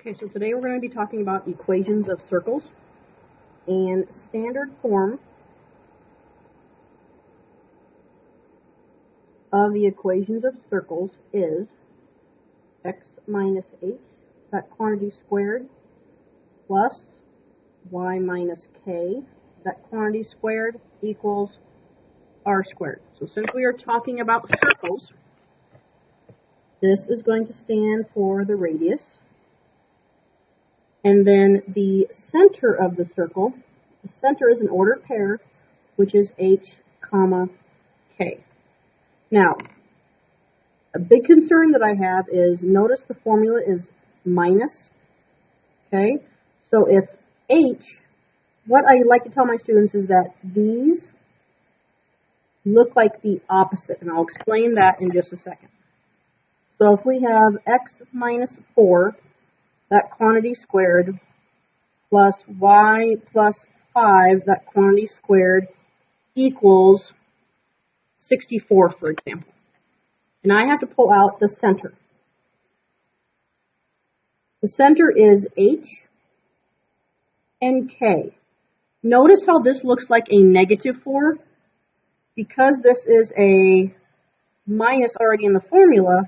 Okay, so today we're going to be talking about equations of circles, and standard form of the equations of circles is x minus h, that quantity squared, plus y minus k, that quantity squared, equals r squared. So since we are talking about circles, this is going to stand for the radius. And then the center of the circle, the center is an ordered pair, which is h, comma, k. Now, a big concern that I have is, notice the formula is minus, okay? So if h, what I like to tell my students is that these look like the opposite, and I'll explain that in just a second. So if we have x minus 4, that quantity squared, plus y plus 5, that quantity squared, equals 64, for example. And I have to pull out the center. The center is h and k. Notice how this looks like a negative 4. Because this is a minus already in the formula,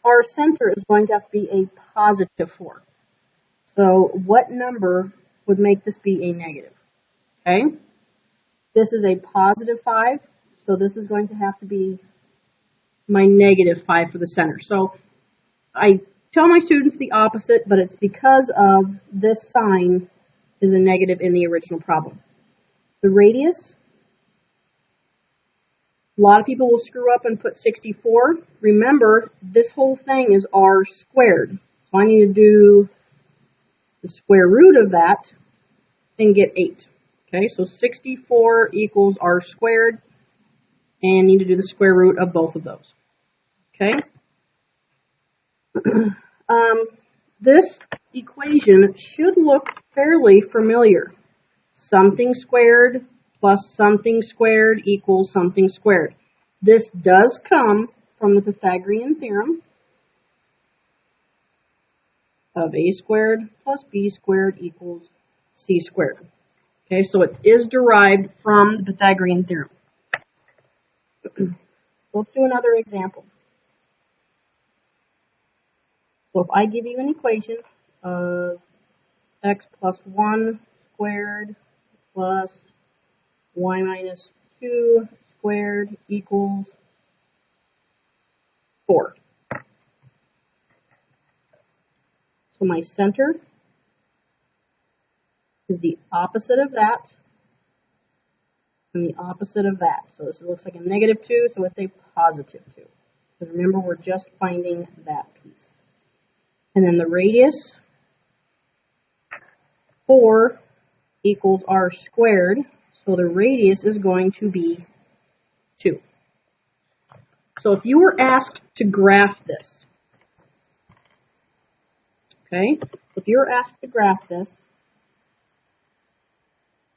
our center is going to have to be a positive 4. So what number would make this be a negative? Okay? This is a positive 5, so this is going to have to be my negative 5 for the center. So I tell my students the opposite, but it's because of this sign is a negative in the original problem. The radius, a lot of people will screw up and put 64. Remember, this whole thing is r squared. So I need to do the square root of that and get 8. Okay, so 64 equals r squared, and need to do the square root of both of those. Okay? This equation should look fairly familiar. Something squared plus something squared equals something squared. This does come from the Pythagorean theorem of a squared plus b squared equals c squared. Okay, so it is derived from the Pythagorean theorem. Let's do another example. So if I give you an equation of x plus 1 squared plus y minus 2 squared equals 4. So my center is the opposite of that and the opposite of that. So this looks like a negative 2, so it's a positive 2. Because remember, we're just finding that piece. And then the radius, 4 equals r squared. So the radius is going to be 2. So if you were asked to graph this, okay, if you're asked to graph this,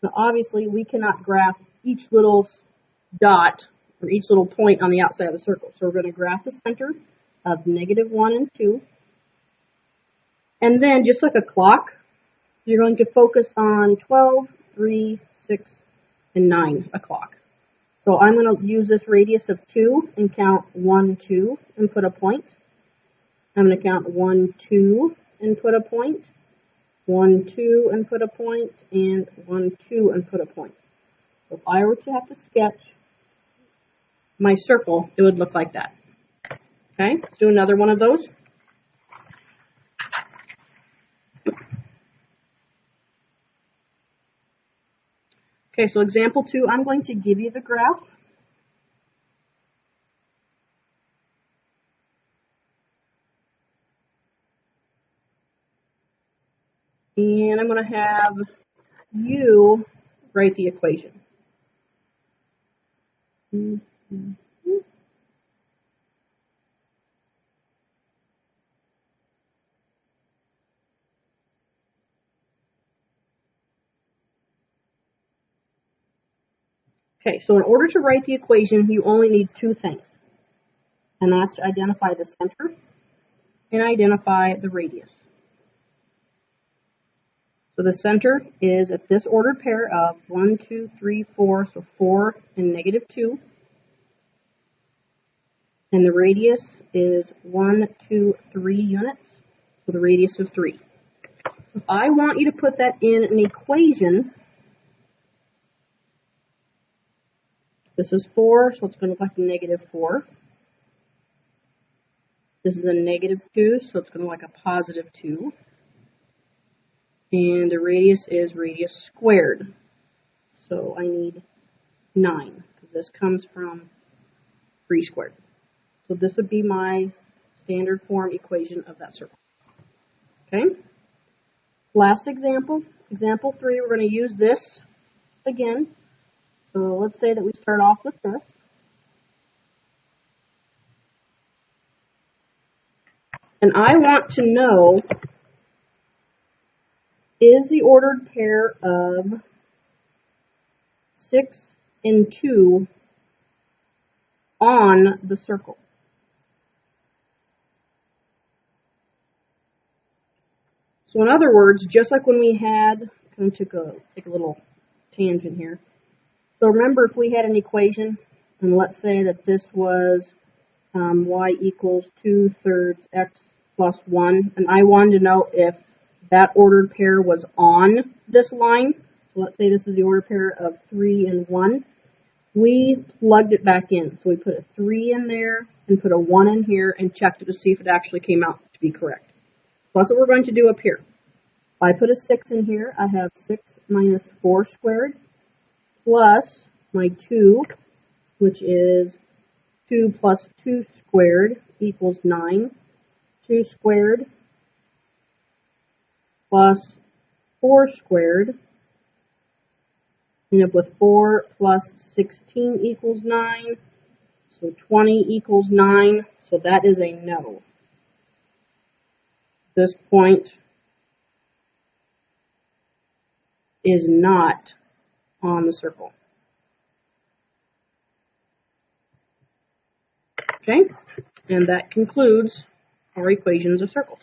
now obviously we cannot graph each little dot or each little point on the outside of the circle. So we're going to graph the center of negative 1 and 2. And then, just like a clock, you're going to focus on 12, 3, 6, and 9 o'clock. So I'm going to use this radius of 2 and count 1, 2, and put a point. I'm going to count 1, 2, and put a point. 1, 2, and put a point, and 1, 2, and put a point. So if I were to have to sketch my circle, it would look like that. Okay, let's do another one of those. Okay, so example 2, I'm going to give you the graph. And I'm going to have you write the equation. Okay, so in order to write the equation, you only need 2 things. And that's to identify the center and identify the radius. So the center is at this ordered pair of 1, 2, 3, 4, so 4 and negative 2. And the radius is 1, 2, 3 units, so the radius of 3. If I want you to put that in an equation, this is 4, so it's going to look like a negative 4. This is a negative 2, so it's going to look like a positive 2. And the radius is radius squared. So I need 9, because this comes from 3 squared. So this would be my standard form equation of that circle. Okay? Last example, example 3, we're going to use this again. So let's say that we start off with this. And I want to know, is the ordered pair of 6 and 2 on the circle? So in other words, just like when we had, I'm going to take a little tangent here. So remember, if we had an equation, and let's say that this was y equals 2/3 x plus 1, and I wanted to know if that ordered pair was on this line. So let's say this is the ordered pair of 3 and 1. We plugged it back in. So we put a 3 in there and put a 1 in here and checked it to see if it actually came out to be correct. So that's what we're going to do up here. If I put a 6 in here, I have 6 minus 4 squared plus my 2, which is 2 plus 2 squared equals 9. 2 squared plus 4 squared. End up with 4 plus 16 equals 9. So 20 equals 9. So that is a no. This point is not on the circle. Okay? And that concludes our equations of circles.